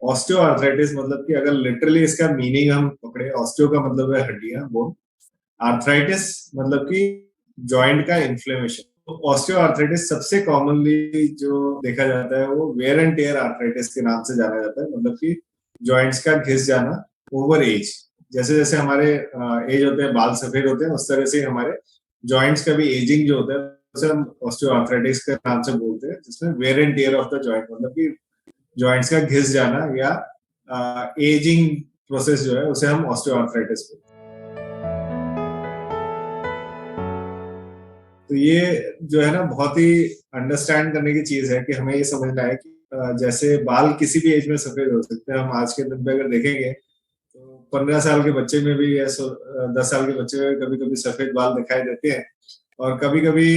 Osteo arthritis मतलब कि अगर लिटरली इसका मीनिंग हम पकड़े, ऑस्टियो का मतलब है हड्डियां, बोन। आर्थराइटिस मतलब कि जॉइंट का इन्फ्लेमेशन। ऑस्टियो आर्थराइटिस सबसे कॉमनली जो देखा जाता है वो वेयर एंड टेयर आर्थराइटिस के नाम से जाना जाता है। मतलब कि जॉइंट्स का घिस जाना ओवर एज। जैसे जैसे हमारे एज होते हैं, बाल सफेद होते हैं, उस तरह से हमारे जॉइंट्स का भी एजिंग जो होता है उसे हम ऑस्टियो आर्थराइटिस के नाम से बोलते हैं, जिसमें wear and tear of the joint मतलब कि जॉइंट्स का घिस जाना या एजिंग प्रोसेस जो है उसे हम ऑस्टियोआर्थराइटिस बोलते हैं। तो ये जो है ना बहुत ही अंडरस्टैंड करने की चीज है कि हमें ये समझना है कि जैसे बाल किसी भी एज में सफेद हो सकते हैं। हम आज के दिन में अगर देखेंगे तो 15 साल के बच्चे में भी या 10 साल के बच्चे में कभी कभी सफेद बाल दिखाई देते हैं, और कभी कभी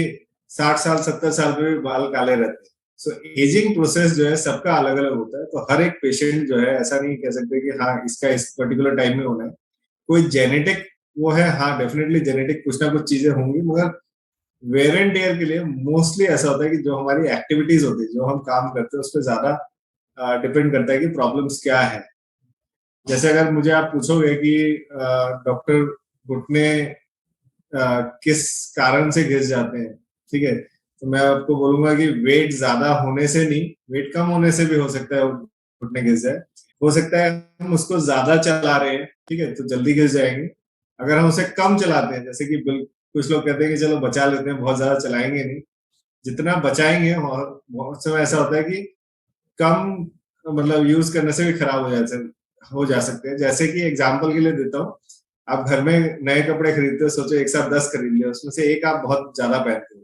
60 साल 70 साल में भी बाल काले रहते हैं। सो एजिंग प्रोसेस जो है सबका अलग अलग होता है। तो हर एक पेशेंट जो है ऐसा नहीं कह सकते कि हाँ इसका इस पर्टिकुलर टाइम में होना है। कोई जेनेटिक वो है, हाँ डेफिनेटली जेनेटिक कुछ ना कुछ चीजें होंगी, मगर वेयर एंड टेयर के लिए मोस्टली ऐसा होता है कि जो हमारी एक्टिविटीज होती है, जो हम काम करते हैं, उस पर ज्यादा डिपेंड करता है कि प्रॉब्लम्स क्या है। जैसे अगर मुझे आप पूछोगे कि डॉक्टर घुटने किस कारण से घिस जाते हैं, ठीक है, तो मैं आपको बोलूंगा कि वेट ज्यादा होने से नहीं, वेट कम होने से भी हो सकता है घुटने घिस जाए। हो सकता है हम उसको ज्यादा चला रहे हैं, ठीक है, तो जल्दी घिस जाएंगे। अगर हम उसे कम चलाते हैं, जैसे कि कुछ लोग कहते हैं कि चलो बचा लेते हैं, बहुत ज्यादा चलाएंगे नहीं, जितना बचाएंगे, और बहुत समय ऐसा होता है कि कम मतलब यूज करने से भी खराब हो जा सकते हैं। जैसे कि एग्जाम्पल के लिए देता हूँ, आप घर में नए कपड़े खरीदते हो, सोचो एक साथ 10 खरीद लिया, उसमें से एक आप बहुत ज्यादा पहनते हो,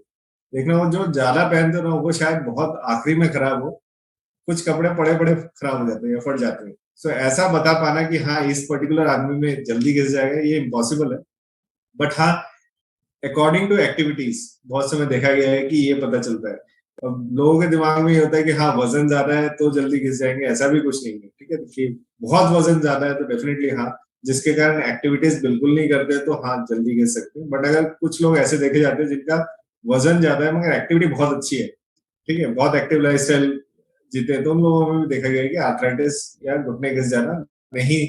देखना वो जो ज्यादा पहनते हो ना वो शायद बहुत आखिरी में खराब हो, कुछ कपड़े पड़े पड़े खराब हो जाते हैं या फट जाते हैं। सो ऐसा बता पाना कि हाँ इस पर्टिकुलर आदमी में जल्दी घिस जाएगा, ये इम्पॉसिबल है। बट हाँ, अकॉर्डिंग टू एक्टिविटीज बहुत समय देखा गया है कि ये पता चलता है। अब लोगों के दिमाग में ये होता है कि हाँ वजन ज्यादा है तो जल्दी घिस जाएंगे, ऐसा भी कुछ नहीं है, ठीक है। कि बहुत वजन ज्यादा है तो डेफिनेटली हाँ, जिसके कारण एक्टिविटीज बिल्कुल नहीं करते तो हाँ जल्दी घिस सकते हैं। बट अगर कुछ लोग ऐसे देखे जाते हैं जिनका वजन ज्यादा है मगर एक्टिविटी बहुत अच्छी है, ठीक है, बहुत एक्टिव लाइफ स्टाइल जीते हैं, तो उन लोगों में भी देखा गया है कि आर्थराइटिस या घुटने घिस जाना नहीं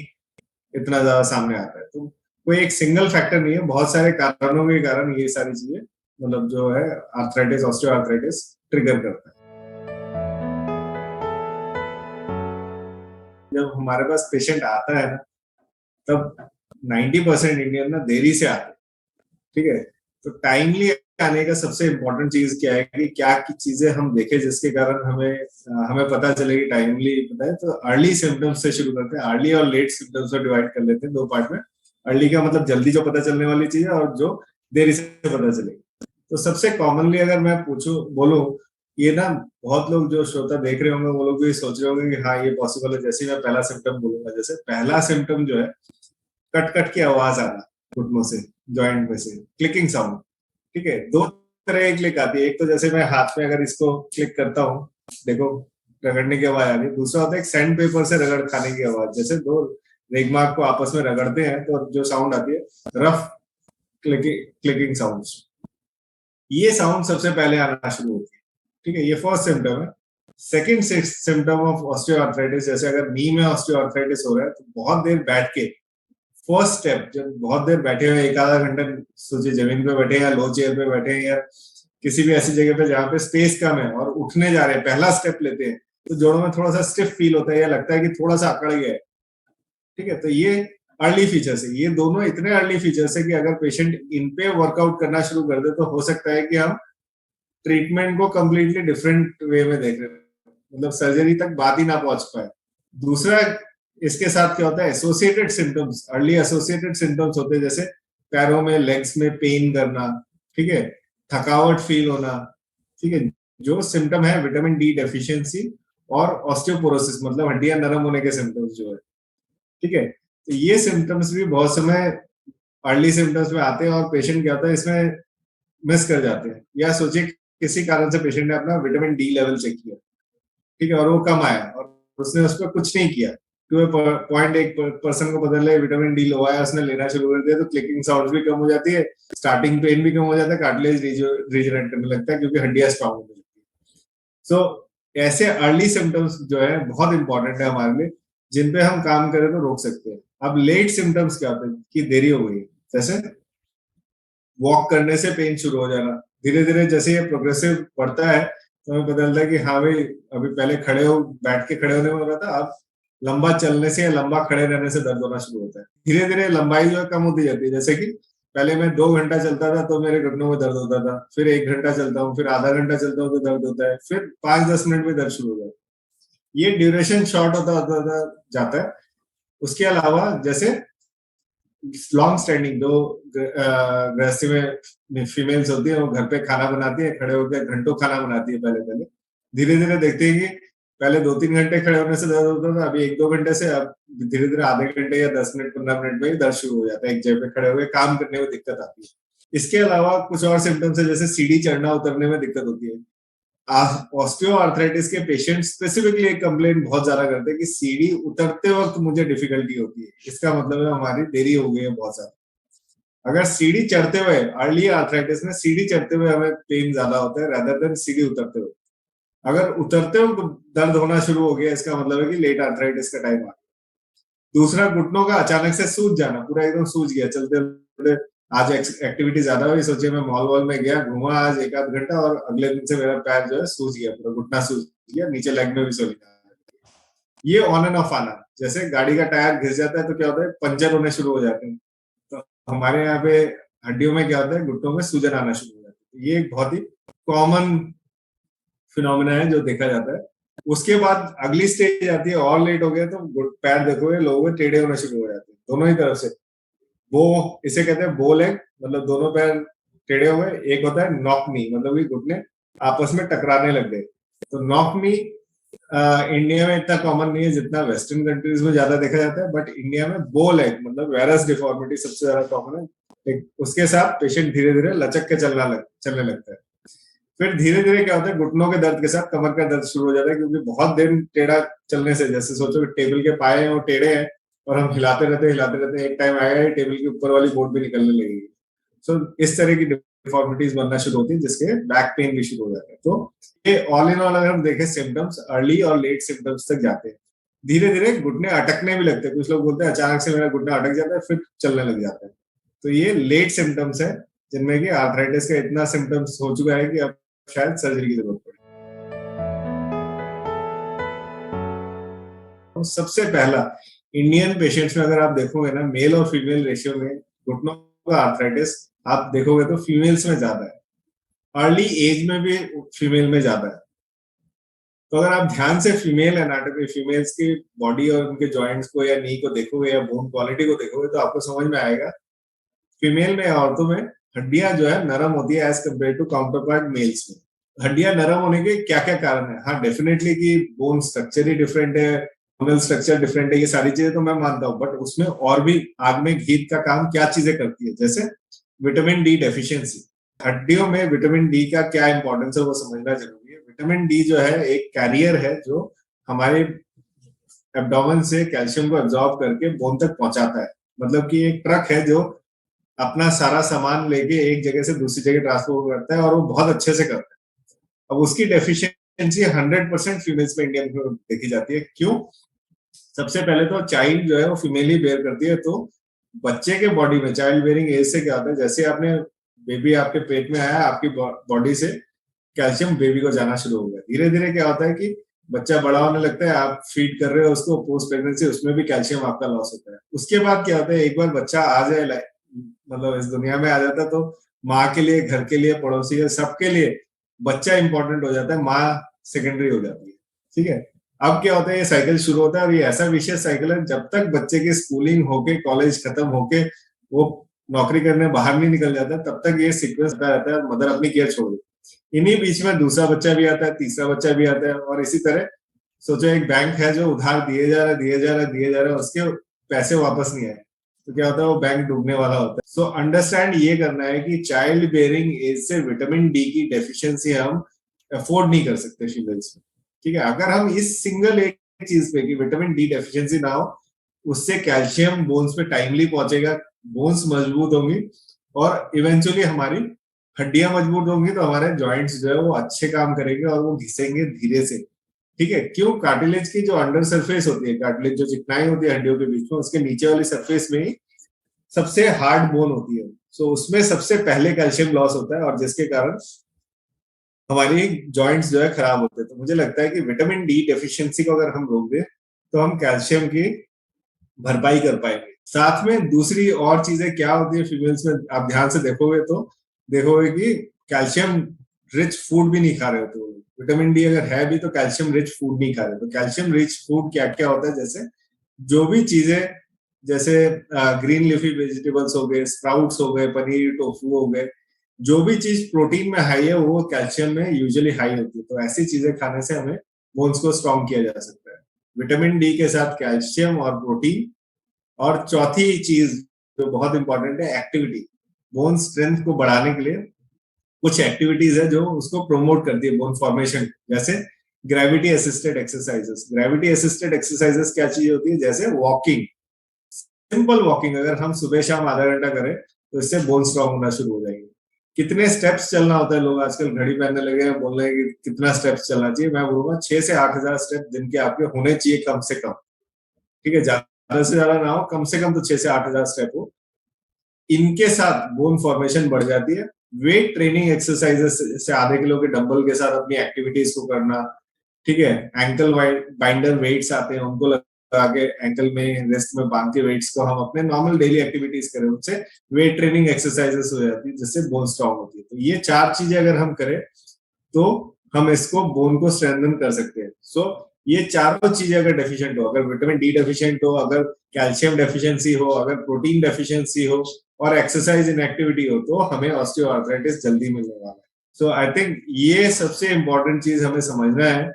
इतना ज्यादा सामने आता है। तो कोई एक सिंगल फैक्टर नहीं है, बहुत सारे कारणों के कारण ये सारी चीजें मतलब जो है आर्थराइटिस, ऑस्टियो आर्थराइटिस ट्रिगर करता है। जब हमारे पास पेशेंट आता है ना, तब 90% इंडियन ना देरी से आते हैं, ठीक है। तो टाइमली आने का सबसे इम्पोर्टेंट चीज क्या है कि क्या की चीजें हम देखें जिसके कारण हमें हमें पता चले कि टाइमली पता है। तो अर्ली सिम्टम्स से शुरू करते हैं, अर्ली और लेट सिम्टम्स को डिवाइड कर लेते हैं दो पार्ट में। अर्ली का मतलब जल्दी जो पता चलने वाली चीज है, और जो देरी से पता चलेगी। तो सबसे कॉमनली अगर मैं पूछूं बोलूं, ये ना बहुत लोग जो श्रोता देख रहे होंगे वो लोग भी सोच रहे होंगे कि हाँ ये पॉसिबल है। जैसे ही मैं पहला सिम्टम बोलूंगा, जैसे पहला सिम्टम जो है कट कट की आवाज आना घुटनों से, जॉइंट में से क्लिकिंग साउंड, ठीक है। दो तरह की क्लिक आती है, एक तो जैसे मैं हाथ में अगर इसको क्लिक करता हूँ, देखो रगड़ने की आवाज आ रही है। दूसरा होता है सैंड पेपर से रगड़ खाने की आवाज, जैसे दो रेगमार्क को आपस में रगड़ते हैं तो जो साउंड आती है, रफ क्लिकिंग क्लिकिंग साउंड। ये साउंड सबसे पहले आना शुरू होती है, ठीक है, ये फर्स्ट सिम्टम है। सेकेंड सिम्टम ऑफ ऑस्टियोआर्थराइटिस, जैसे अगर नी में ऑस्टियोआर्थराइटिस हो रहा है तो बहुत देर बैठ के, फर्स्ट स्टेप जब बहुत देर बैठे हुए, एक आधा घंटा सोचिए जमीन पे बैठे या लो चेयर पे बैठे हैं या किसी भी ऐसी जगह पे जहाँ पे स्पेस कम है, और उठने जा रहे हैं, पहला स्टेप लेते हैं, तो जोड़ों में थोड़ा सा स्टिफ फील होता है या लगता है कि थोड़ा सा अकड़ गया है, ठीक है। तो ये अर्ली फीचर्स है, ये दोनों इतने अर्ली फीचर्स है कि अगर पेशेंट इन पे वर्कआउट करना शुरू कर दे तो हो सकता है कि हम ट्रीटमेंट को कम्प्लीटली डिफरेंट वे में देख रहे हैं, मतलब सर्जरी तक बात ही ना पहुंच पाए। दूसरा इसके साथ क्या होता है, associated symptoms, early associated symptoms होते हैं, जैसे पैरों में, लेग्स में पेन करना, ठीक है, थकावट फील होना, ठीक है, जो सिम्टम है विटामिन डी डेफिशिएंसी और ऑस्टियोपोरोसिस मतलब हड्डियां नरम होने के सिम्टम्स जो है, ठीक है। तो ये सिम्टम्स भी बहुत समय अर्ली सिम्टम्स में आते हैं, और पेशेंट क्या होता है इसमें मिस कर जाते हैं, या सोचिए किसी कारण से पेशेंट ने अपना विटामिन डी लेवल चेक किया, ठीक है, और वो कम आया और उसने उस पर कुछ नहीं किया, तो 0.1% को बदल विटामिन डी लो आया, उसने लेना शुरू कर दिया, तो क्लिकिंग साउंड भी कम हो जाती है, स्टार्टिंग पेन भी कम हो जाता है, कार्टिलेज रीजनरेट करने लगता है क्योंकि हड्डियां स्ट्रांग होने लगती है। सो ऐसे अर्ली सिम्टम्स जो है बहुत इंपॉर्टेंट है हमारे लिए। जिन पे हम काम करें तो रोक सकते हैं। अब लेट सिम्टम्स क्या होते हैं कि देरी हो गई, जैसे वॉक करने से पेन शुरू हो जाना। धीरे धीरे जैसे ये प्रोग्रेसिव बढ़ता है तो हमें पता चलता है कि हाँ भाई, अभी पहले खड़े हो बैठ के खड़े होने में हो रहा था, अब लंबा चलने से या लंबा खड़े रहने से दर्द होना शुरू होता है। धीरे धीरे लंबाई जो है कम होती जाती है, जैसे कि पहले मैं 2 घंटा चलता था तो मेरे घुटनों में दर्द होता था, फिर 1 घंटा चलता हूँ, फिर आधा घंटा चलता हूँ तो दर्द होता है, फिर 5-10 मिनट में दर्द शुरू हो जाता है। ये ड्यूरेशन शॉर्ट होता जाता है। उसके अलावा जैसे लॉन्ग स्टैंडिंग, जो गृहस्थी में फीमेल्स होती है, वो घर पे खाना बनाती है, खड़े होकर घंटों खाना बनाती है। पहले पहले धीरे धीरे देखते हैं कि पहले 2-3 घंटे खड़े होने से दर्द होता था, अभी 1-2 घंटे से अब धीरे धीरे आधे घंटे या 10 मिनट 15 मिनट में ही दर्द शुरू हो जाता है, एक जगह पे खड़े हुए काम करने में दिक्कत आती है। इसके अलावा कुछ और सिम्टम्स है, जैसे सीढ़ी चढ़ना उतरने में दिक्कत होती है। ऑस्टियो आर्थराइटिस के पेशेंट स्पेसिफिकली एक कंप्लेंट बहुत ज्यादा करते हैं कि सीढ़ी उतरते वक्त मुझे डिफिकल्टी होती है। इसका मतलब है हमारी देरी हो गई है बहुत ज्यादा। अगर सीढ़ी चढ़ते हुए, अर्ली आर्थराइटिस में सीढ़ी चढ़ते हुए हमें पेन ज्यादा होता है रेदर देन सीढ़ी उतरते हुए। अगर उतरते हुए दर्द होना शुरू हो गया, इसका मतलब है कि लेट आर्थराइटिस का टाइम आ गया। दूसरा, घुटनों का अचानक से सूज जाना, पूरा एकदम सूज गया चलते, आज एक्टिविटी ज्यादा हुई, सोचिए मैं मॉल वॉल में गया, घूमा आज 1-8 घंटा और अगले दिन से मेरा पैर जो है सूज गया, पूरा घुटना सूज गया, नीचे लेग में भी सोली। ये ऑन एंड ऑफ आना, जैसे गाड़ी का टायर घिस जाता है तो क्या होता है, पंचर होने शुरू हो जाते हैं। तो हमारे यहाँ पे हड्डियों में क्या होता है, घुटनों में सूजन आना शुरू हो जाता है। ये एक बहुत ही कॉमन फिनोमिना है जो देखा जाता है। उसके बाद अगली स्टेज आती है, और लेट हो गया तो पैर देखोगे लोगों के टेढ़े होने शुरू हो जाते हैं दोनों ही तरफ से। वो इसे कहते हैं बो लेग, मतलब दोनों पैर टेढ़े हुए। एक होता है नॉक नी, मतलब कि घुटने आपस में टकराने लग गए। तो नॉक नी इंडिया में इतना कॉमन नहीं है जितना वेस्टर्न कंट्रीज में ज्यादा देखा जाता है, बट इंडिया में बो लेग मतलब वेरस डिफॉर्मिटी सबसे ज्यादा कॉमन है। उसके साथ पेशेंट धीरे धीरे लचक के चलने लगता है। फिर धीरे धीरे क्या होता है, घुटनों के दर्द के साथ कमर का दर्द शुरू हो जाता है, क्योंकि बहुत देर टेढ़ा चलने से, जैसे सोचो टेबल के पाए हैं वो टेढ़े हैं और हम हिलाते रहते एक टाइम आएगा टेबल के ऊपर वाली बोर्ड भी निकलने लगेगी। सो इस तरह की डिफॉर्मिटीज बनना शुरू होती है, जिसके बैक पेन भी शुरू हो जाता है। तो ये ऑल इन ऑल अगर हम देखें, सिम्टम्स अर्ली और लेट सिम्टम्स तक जाते हैं। धीरे धीरे घुटने अटकने भी लगते हैं, कुछ लोग बोलते हैं अचानक से मेरा घुटना अटक जाता है फिर चलने लग जाता है। तो ये लेट सिम्टम्स है, जिनमें कि आर्थराइटिस का इतना सिम्टम्स हो चुका है कि अब शायद सर्जरी की जरूरत पड़े। तो सबसे पहला इंडियन पेशेंट्स में अगर आप देखोगे ना, मेल और फीमेल रेशियो में घुटनों का आर्थराइटिस आप देखोगे तो फीमेल्स में ज्यादा है, अर्ली एज में भी फीमेल में ज्यादा है। तो अगर आप ध्यान से फीमेल एनाटॉमी, फीमेल्स की बॉडी और उनके जॉइंट्स को या नी को देखोगे या बोन क्वालिटी को देखोगे तो आपको समझ में आएगा फीमेल में, औरतों में हड्डियां जो है नरम होती है as compare to counterpart males में। हड्डियां नरम होने के क्या क्या कारण है? हाँ, डेफिनेटली कि बोन स्ट्रक्चर ही डिफरेंट है, बोनल स्ट्रक्चर डिफरेंट है, ये सारी चीजें तो मैं मानता हूँ, बट उसमें और भी आग में घी का काम क्या चीजें करती है, जैसे विटामिन डी डेफिशिएंसी। हड्डियों में विटामिन डी का क्या इंपॉर्टेंस है वो समझना जरूरी है। विटामिन डी जो है एक कैरियर है जो हमारे एब्डोमेन से कैल्शियम को एब्जॉर्ब करके बोन तक पहुंचाता है। मतलब कि एक ट्रक है जो अपना सारा सामान लेके एक जगह से दूसरी जगह ट्रांसपोर्ट करता है, और वो बहुत अच्छे से करता है। अब उसकी डेफिशिएंसी 100% फीमेल्स में इंडियन में देखी जाती है। क्यों? सबसे पहले तो चाइल्ड जो है वो फीमेल ही बेयर करती है, तो बच्चे के बॉडी में चाइल्ड बेयरिंग एज से क्या होता है, जैसे आपने बेबी आपके पेट में आया, आपकी बॉडी से कैल्शियम बेबी को जाना शुरू हो गया। धीरे धीरे क्या होता है कि बच्चा बड़ा होने लगता है, आप फीड कर रहे हो उसको पोस्ट प्रेगनेंसी, उसमें भी कैल्शियम आपका लॉस होता है। उसके बाद क्या होता है, एक बार बच्चा आ जाए, मतलब इस दुनिया में आ जाता है, तो माँ के लिए, घर के लिए, पड़ोसी के, सबके लिए बच्चा इंपॉर्टेंट हो जाता है, माँ सेकेंडरी हो जाती है। ठीक है, अब क्या होता है, ये साइकिल शुरू होता है, और ये ऐसा विशेष साइकिल है, जब तक बच्चे की स्कूलिंग होके, कॉलेज खत्म होके वो नौकरी करने बाहर नहीं निकल जाता, तब तक ये सीक्वेंस रहता है, मदर अपनी केयर छोड़ देती। इन्हीं बीच में दूसरा बच्चा भी आता है, तीसरा बच्चा भी आता है, और इसी तरह सोचो एक बैंक है जो उधार दिए जा रहा है, उसके पैसे वापस नहीं आए, तो क्या होता है, वो बैंक डूबने वाला होता है। सो अंडरस्टैंड ये करना है कि चाइल्ड बेयरिंग एज से विटामिन डी की डेफिशिएंसी हम अफोर्ड नहीं कर सकते फीमेल्स में। ठीक है, अगर हम इस सिंगल एक चीज पे कि विटामिन डी डेफिशिएंसी ना हो, उससे कैल्शियम बोन्स पे टाइमली पहुंचेगा, बोन्स मजबूत होंगी, और इवेंचुअली हमारी हड्डियां मजबूत होंगी, तो हमारे जॉइंट्स जो है वो अच्छे काम करेंगे और वो घिसेंगे धीरे से। ठीक है, क्यों? कार्टिलेज की जो अंडर सरफेस होती है, कार्टिलेज जो चिकनाई होती है हड्डियों के बीच में, उसके नीचे वाली सरफेस में ही सबसे हार्ड बोन होती है। सो उसमें सबसे पहले कैल्शियम लॉस होता है, और जिसके कारण हमारी जॉइंट्स जो है खराब होते हैं। तो मुझे लगता है कि विटामिन डी डेफिशिएंसी को अगर हम रोक दें तो हम कैल्शियम की भरपाई कर पाएंगे। साथ में दूसरी और चीजें क्या होती है फीमेल्स में, आप ध्यान से देखोगे तो देखोगे कि कैल्शियम रिच फूड भी नहीं खा रहे होते। विटामिन डी अगर है भी तो कैल्शियम रिच फूड नहीं खा रहे। तो कैल्शियम रिच फूड क्या क्या होता है, जैसे जो भी चीजें, जैसे ग्रीन लीफी वेजिटेबल्स हो गए, स्प्राउट्स हो गए, पनीर, टोफू हो गए, जो भी चीज प्रोटीन में हाई है वो कैल्शियम में यूजुअली हाई होती है। तो ऐसी चीजें खाने से हमें बोन्स को स्ट्रॉन्ग किया जा सकता है, विटामिन डी के साथ कैल्शियम और प्रोटीन। और चौथी चीज जो बहुत इंपॉर्टेंट है, एक्टिविटी। बोन स्ट्रेंथ को बढ़ाने के लिए कुछ एक्टिविटीज है जो उसको प्रमोट करती है बोन फॉर्मेशन, जैसे gravity assisted exercises. Gravity assisted exercises क्या चीज होती है, जैसे वॉकिंग, सिंपल वॉकिंग अगर हम सुबह शाम आधा घंटा करें तो इससे बोन स्ट्रॉन्ग होना शुरू हो जाएंगे। कितने स्टेप्स चलना होता है, लोग आजकल घड़ी पहनने लगे हैं, बोल रहे हैं कि कितना स्टेप्स चलना चाहिए। मैं बोलूंगा 6 से 8 हजार स्टेप दिन के आपके होने चाहिए कम से कम। ठीक है, ज्यादा से ज्यादा ना हो, कम से कम तो 6 से 8 हजार स्टेप हो। इनके साथ बोन फॉर्मेशन बढ़ जाती है। वेट ट्रेनिंग एक्सरसाइजेस से आधे किलो के डंबल के साथ अपनी एक्टिविटीज को करना। ठीक है, एंकल बाइंडर वेट्स आते हैं, उनको लगा के एंकल में, रिस्ट में बांध के वेट्स को हम अपने नॉर्मल डेली एक्टिविटीज करें, उससे वेट ट्रेनिंग एक्सरसाइजेस हो जाती है, जिससे बोन स्ट्रॉन्ग होती है। तो ये 4 चीजें अगर हम करें तो हम इसको बोन को स्ट्रेंथन कर सकते हैं। सो ये चारों चीजें अगर डेफिशिएंट हो, अगर विटामिन डी डेफिशिएंट हो, अगर कैल्शियम डेफिशिएंसी हो, अगर प्रोटीन डेफिशिएंसी हो, और एक्सरसाइज इन एक्टिविटी हो, तो हमें ऑस्टियोआर्थराइटिस जल्दी मिलने वाला है। सो आई थिंक ये सबसे इंपॉर्टेंट चीज हमें समझना है।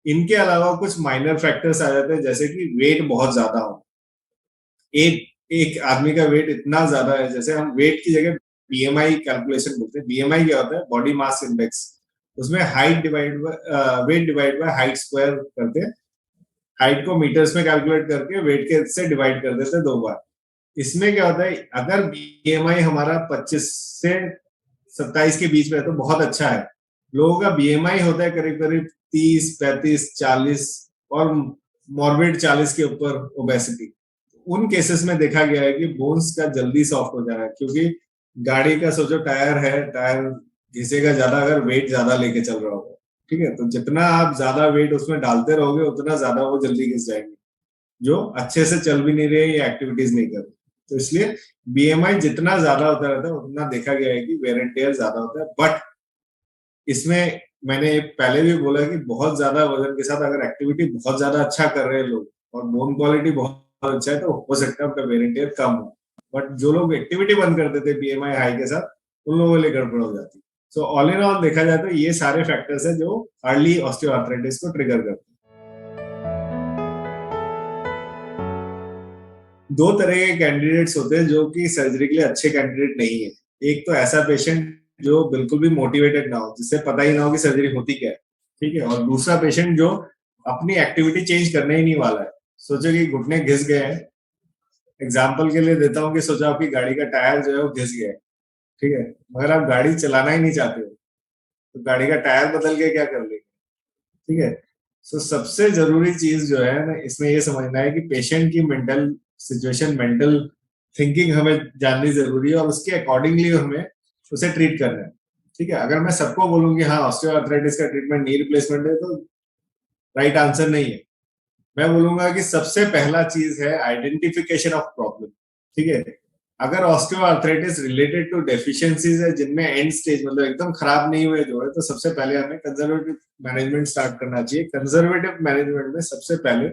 इनके अलावा कुछ माइनर फैक्टर्स आ जाते हैं, जैसे कि वेट बहुत ज्यादा हो। एक एक आदमी का वेट इतना ज्यादा है, जैसे हम वेट की जगह बीएमआई कैलकुलेशन बोलते हैं। बीएमआई क्या होता है? Body mass index. उसमें height divide by weight divide by height square करते हैं। हाइट को मीटर्स में कैलकुलेट करके वेट के से डिवाइड कर देते हैं 2 बार। इसमें क्या होता है, अगर बीएमआई हमारा 25 से 27 के बीच में है तो बहुत अच्छा है। लोगों का बीएमआई होता है करीब करीब 30, 35, 40, और मॉर्बिड 40 के ऊपर ओबेसिटी। उन केसेस में देखा गया है कि बोन्स का जल्दी सॉफ्ट हो जा रहा है, क्योंकि गाड़ी का सोचो टायर है, टायर घिसेगा ज्यादा अगर वेट ज्यादा लेके चल रहा होगा। ठीक है, तो जितना आप ज्यादा वेट उसमें डालते रहोगे उतना ज्यादा वो जल्दी घिस जाएंगे, जो अच्छे से चल भी नहीं रहे या एक्टिविटीज नहीं कर रहे। तो इसलिए बीएमआई जितना ज्यादा होता रहता है उतना देखा गया है कि वेर एंड टेयर ज्यादा होता है। बट इसमें मैंने पहले भी बोला कि बहुत ज्यादा वजन के साथ अगर एक्टिविटी बहुत ज्यादा अच्छा कर रहे हैं लोग और बोन क्वालिटी बहुत अच्छा है तो हो सकता है उनका वेर एंड टेयर कम हो। बट जो लोग एक्टिविटी बंद कर देते बीएमआई हाई के साथ, उन लोगों के लिए गड़बड़ हो जाती है। सो ऑल इन ऑल देखा जाए तो ये सारे फैक्टर्स है जो अर्ली ऑस्टियोआर्थराइटिस को ट्रिगर करते हैं। 2 तरह के कैंडिडेट्स होते हैं जो कि सर्जरी के लिए अच्छे कैंडिडेट नहीं है। एक तो ऐसा पेशेंट जो बिल्कुल भी मोटिवेटेड ना हो, जिससे पता ही ना हो कि सर्जरी होती क्या है। ठीक है, और दूसरा पेशेंट जो अपनी एक्टिविटी चेंज करने ही नहीं वाला है। सोचो कि घुटने घिस गए हैं, एग्जाम्पल के लिए देता हूँ कि सोचो आपकी गाड़ी का टायर जो है वो घिस गया है। ठीक है, मगर आप गाड़ी चलाना ही नहीं चाहते हो, तो गाड़ी का टायर बदल के क्या कर लेंगे? ठीक है, सो सबसे जरूरी चीज जो है ना इसमें ये समझना है कि पेशेंट की मेंटल सिचुएशन, मेंटल थिंकिंग हमें जाननी जरूरी है, और उसके अकॉर्डिंगली हमें उसे ट्रीट करना है। ठीक है, अगर मैं सबको बोलूंगी हाँ ऑस्टियोआर्थराइटिस का ट्रीटमेंट नी रिप्लेसमेंट है, तो राइट आंसर नहीं है। मैं बोलूंगा कि सबसे पहला चीज है आइडेंटिफिकेशन ऑफ प्रॉब्लम। ठीक है, अगर ऑस्टियोआर्थराइटिस रिलेटेड टू डेफिशिएंसीज है जिनमें एंड स्टेज मतलब एकदम खराब नहीं हुए जो है, तो सबसे पहले हमें कंजर्वेटिव मैनेजमेंट स्टार्ट करना चाहिए। कंजर्वेटिव मैनेजमेंट में सबसे पहले,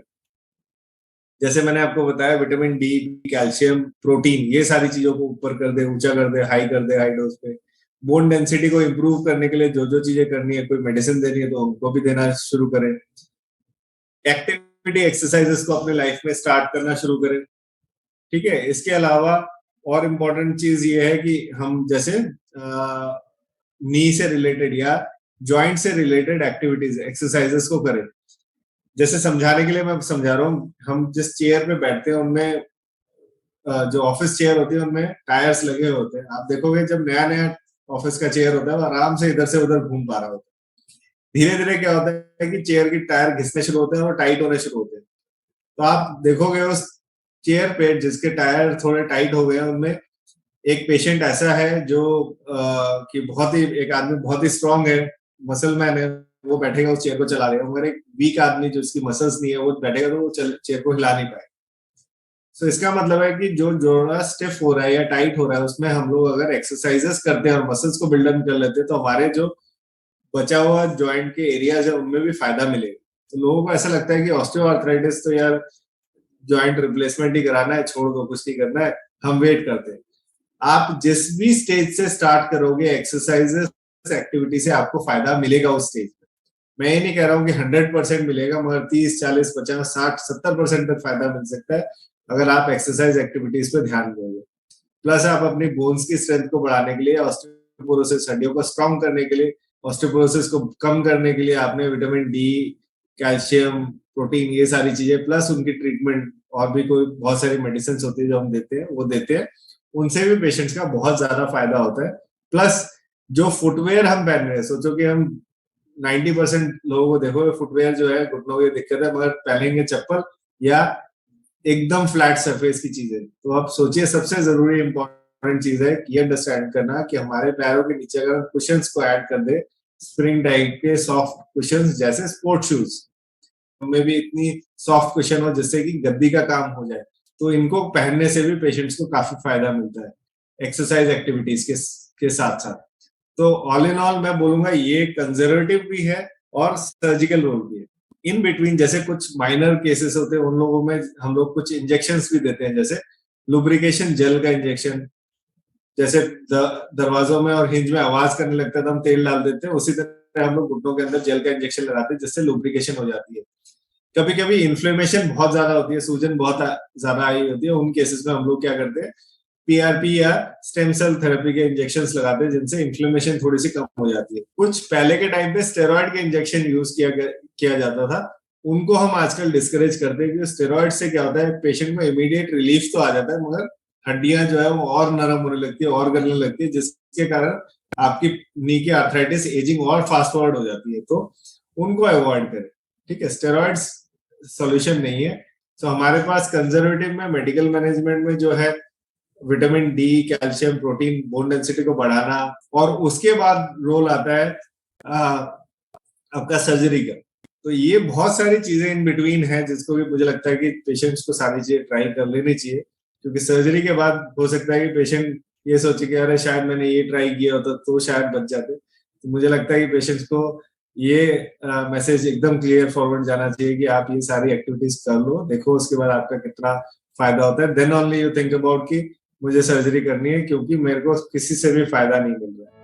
जैसे मैंने आपको बताया, विटामिन डी, कैल्शियम, प्रोटीन, ये सारी चीजों को ऊपर कर दे, ऊंचा कर दे, हाई डोज पे। बोन डेंसिटी को इंप्रूव करने के लिए जो जो चीजें करनी है, कोई मेडिसिन देनी है तो उनको भी देना शुरू करें। एक्टिविटी एक्सरसाइजेस को अपने लाइफ में स्टार्ट करना शुरू करें। ठीक है, इसके अलावा और इम्पोर्टेंट चीज ये है कि हम जैसे नी से रिलेटेड या जॉइंट से रिलेटेड एक्टिविटीज एक्सरसाइजेस को करें। जैसे समझाने के लिए मैं समझा रहा हूँ, हम जिस चेयर में बैठते हैं उनमें जो ऑफिस चेयर होती है उनमें टायर्स लगे होते हैं। आप देखोगे जब नया नया ऑफिस का चेयर होता है वो आराम से इधर से उधर घूम पा रहा होता है। धीरे धीरे क्या होता है कि चेयर की टायर घिसने शुरू होते हैं और टाइट होने शुरू होते हैं। तो आप देखोगे उस चेयर पे जिसके टायर थोड़े टाइट हो गए हैं उनमें एक पेशेंट ऐसा है जो कि बहुत ही, एक आदमी बहुत ही स्ट्रांग है, मसल मैन है, वो बैठेगा उस चेयर को चला लेगा, मगर एक वीक आदमी जो उसकी मसल्स नहीं है वो बैठेगा तो वो चेयर को हिला नहीं पाएगा। सो इसका मतलब है कि जो जोड़ा स्टिफ हो रहा है या टाइट हो रहा है उसमें हम लोग अगर एक्सरसाइजेस करते हैं और मसल्स को बिल्डअप कर लेते हैं तो हमारे जो बचा हुआ जॉइंट के एरियाज है उनमें भी फायदा मिलेगा। तो लोगों को ऐसा लगता है कि ऑस्टियोआर्थराइटिस तो यार जॉइंट रिप्लेसमेंट ही कराना है, छोड़ दो, कुछ नहीं करना है, हम वेट करते हैं। आप जिस भी स्टेज से स्टार्ट करोगे एक्सरसाइजेस एक्टिविटी से आपको फायदा मिलेगा उस स्टेज पे। मैं ये नहीं कह रहा हूँ कि 100% मिलेगा, मगर 30, 40, 50, 60, 70% तक फायदा मिल सकता है अगर आप एक्सरसाइज एक्टिविटीज पे ध्यान दोगे। प्लस आप अपनी बोन्स की स्ट्रेंथ को बढ़ाने के लिए, ऑस्टियोपोरोसिस हड्डियों को स्ट्रॉन्ग करने के लिए, ऑस्टियोपोरोसिस को कम करने के लिए आपने विटामिन डी, कैल्शियम, प्रोटीन, ये सारी चीजें प्लस उनकी ट्रीटमेंट और भी कोई बहुत सारी मेडिसिन होती है जो हम देते हैं वो देते हैं, उनसे भी पेशेंट्स का बहुत ज्यादा फायदा होता है। प्लस जो फुटवेयर हम पहन रहे हैं, सोचो कि हम 90% लोगों को देखो फुटवेयर जो है घुटनों की दिक्कत है मगर पहनेंगे चप्पल या एकदम फ्लैट सरफेस की चीजें। तो आप सोचिए सबसे जरूरी इंपॉर्टेंट चीज है ये अंडरस्टैंड करना कि हमारे पैरों के नीचे अगर कुशंस को ऐड कर दे, स्प्रिंग टाइप के सॉफ्ट कुशंस जैसे स्पोर्ट शूज में भी इतनी सॉफ्ट कुशन हो जिससे कि गद्दी का काम हो जाए, तो इनको पहनने से भी पेशेंट्स को काफी फायदा मिलता है एक्सरसाइज एक्टिविटीज के साथ साथ। तो ऑल इन ऑल मैं बोलूंगा ये कंजर्वेटिव भी है और सर्जिकल रोल भी है। इन बिटवीन जैसे कुछ माइनर केसेस होते हैं उन लोगों में हम लोग कुछ इंजेक्शंस भी देते हैं, जैसे लुब्रिकेशन जेल का इंजेक्शन, जैसे दरवाजों में और हिंज में आवाज करने लगता है तो हम तेल डाल देते हैं, उसी तरह हम लोग घुटनों के अंदर जेल का इंजेक्शन लगाते हैं जिससे लुब्रिकेशन हो जाती है। कभी कभी इन्फ्लेमेशन बहुत ज्यादा होती है, सूजन बहुत ज्यादा आई होती है, उन केसेस में हम लोग क्या करते हैं पीआरपी या स्टेम सेल थेरेपी के इंजेक्शंस लगाते हैं जिनसे इन्फ्लेमेशन थोड़ी सी कम हो जाती है। कुछ पहले के टाइम पे स्टेरॉइड के इंजेक्शन यूज किया जाता था, उनको हम आजकल डिस्करेज करते हैं क्योंकि स्टेरॉइड से क्या होता है पेशेंट को इमीडिएट रिलीफ तो आ जाता है मगर हड्डियां जो है वो और नरम होने लगती है और गलने लगती है जिसके कारण आपकी नी की आर्थराइटिस एजिंग और फास्ट फॉरवर्ड हो जाती है, तो उनको अवॉइड करें। ठीक है, स्टेरॉइड्स सॉल्यूशन नहीं है। तो हमारे पास कंजर्वेटिव में मेडिकल मैनेजमेंट में जो है vitamin D, calcium, protein, bone density को बढ़ाना, और उसके बाद रोल आता है आपका सर्जरी का। तो ये बहुत सारी चीजें इन बिटवीन है जिसको भी मुझे लगता है कि पेशेंट्स को सारी चीजें ट्राई कर लेनी चाहिए, क्योंकि सर्जरी के बाद हो सकता है कि पेशेंट ये सोचे कि अरे शायद मैंने ये ट्राई किया होता तो शायद बच जाते। तो मुझे लगता है कि पेशेंट्स को ये मैसेज एकदम क्लियर फॉरवर्ड जाना चाहिए कि आप ये सारी एक्टिविटीज कर लो, देखो उसके बाद आपका कितना फायदा होता है, then only you think about कि मुझे सर्जरी करनी है क्योंकि मेरे को किसी से भी फायदा नहीं मिल रहा है।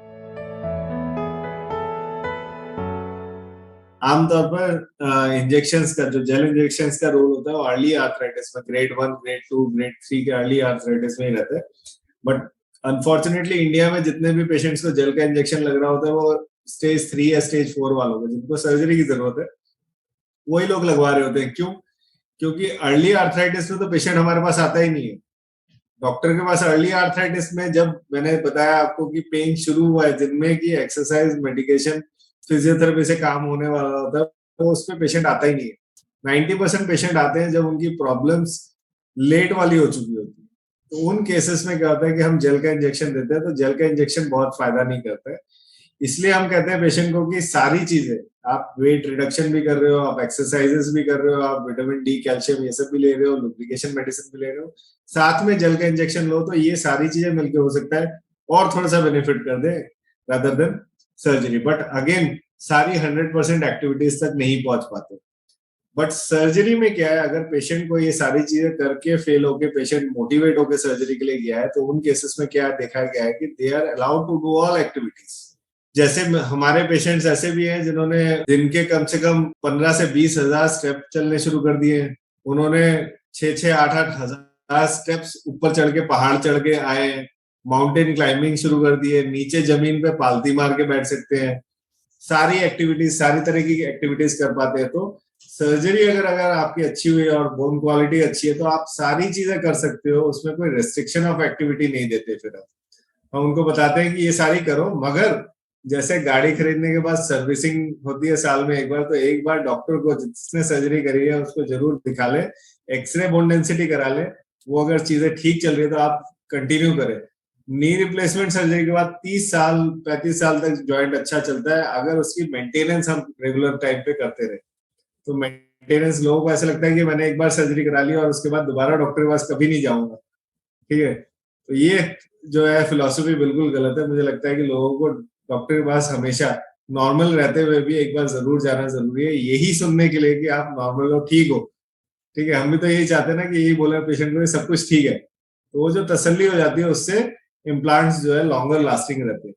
आमतौर पर इंजेक्शंस का जो जेल इंजेक्शंस का रोल होता है वो अर्ली आर्थराइटिस में, ग्रेड 1, ग्रेड 2, ग्रेड 3 के अर्ली आर्थराइटिस में ही रहता है। बट अनफॉर्चुनेटली इंडिया में जितने भी पेशेंट्स को जेल का इंजेक्शन लग रहा होता है वो स्टेज 3 या स्टेज 4 वालों को, जिनको सर्जरी की जरूरत है, वही लोग लगवा रहे होते हैं। क्यों? क्योंकि अर्ली आर्थराइटिस में तो पेशेंट हमारे पास आता ही नहीं है। डॉक्टर के पास अर्ली आर्थराइटिस में जब मैंने बताया आपको कि पेन शुरू हुआ है, जिनमें की एक्सरसाइज, मेडिकेशन, फिजियोथेरेपी से काम होने वाला होता है, तो उस पर पेशेंट आता ही नहीं है। 90% पेशेंट आते हैं जब उनकी प्रॉब्लम्स लेट वाली हो चुकी होती है। तो उन केसेस में क्या होता है कि हम जेल का इंजेक्शन देते हैं, तो जेल का इंजेक्शन बहुत फायदा नहीं करता है। इसलिए हम कहते हैं पेशेंट को कि सारी चीजें, आप वेट रिडक्शन भी कर रहे हो, आप एक्सरसाइजेस भी कर रहे हो, आप विटामिन डी, कैल्शियम ये सब भी ले रहे हो, लुब्रिकेशन मेडिसिन भी ले रहे हो, साथ में जेल का इंजेक्शन लो, तो ये सारी चीजें मिलकर हो सकता है और थोड़ा सा बेनिफिट कर दे rather than surgery. But again सारी 100% एक्टिविटीज तक नहीं पहुंच पाते। बट सर्जरी में क्या है, अगर पेशेंट को ये सारी चीजें करके फेल होके पेशेंट मोटिवेट होकर सर्जरी के लिए गया है, तो उन केसेस में क्या देखा गया है कि they are allowed to do all activities. जैसे हमारे पेशेंट्स ऐसे भी हैं जिन्होंने दिन के कम से कम 15 से 20 हजार स्टेप चलने शुरू कर दिए हैं। उन्होंने 6-6, 8-8 हजार स्टेप्स ऊपर चढ़ के, पहाड़ चढ़ के आए, माउंटेन क्लाइंबिंग शुरू कर दिए, नीचे जमीन पे पालती मार के बैठ सकते हैं, सारी एक्टिविटीज, सारी तरह की एक्टिविटीज कर पाते हैं। तो सर्जरी अगर आपकी अच्छी हुई और बोन क्वालिटी अच्छी है तो आप सारी चीजें कर सकते हो, उसमें कोई रेस्ट्रिक्शन ऑफ एक्टिविटी नहीं देते। फिर हम उनको बताते हैं कि ये सारी करो, मगर जैसे गाड़ी खरीदने के बाद सर्विसिंग होती है साल में एक बार, तो एक बार डॉक्टर को जिसने सर्जरी करी है उसको जरूर दिखा ले, एक्सरे बोन डेंसिटी करा ले। वो अगर चीजें ठीक चल रही है तो आप कंटिन्यू करें। नी रिप्लेसमेंट सर्जरी के बाद 30 साल 35 साल तक जॉइंट अच्छा चलता है, अगर उसकी मेंटेनेंस हम रेगुलर टाइम पे करते रहे। तो मेंटेनेंस, लोगों को ऐसा लगता है कि मैंने एक बार सर्जरी करा ली और उसके बाद दोबारा डॉक्टर के पास कभी नहीं जाऊंगा, ठीक है। तो ये जो है फिलॉसफी बिल्कुल गलत है। मुझे लगता है कि लोगों को डॉक्टर के पास हमेशा नॉर्मल रहते हुए भी एक बार जरूर जाना जरूरी है, यही सुनने के लिए कि आप नॉर्मल हो, ठीक हो। ठीक है, हम भी तो यही चाहते हैं ना कि यही बोले पेशेंट को सब कुछ ठीक है, तो वो जो तसल्ली हो जाती है उससे इम्प्लांट्स जो है लॉन्गर लास्टिंग रहते हैं।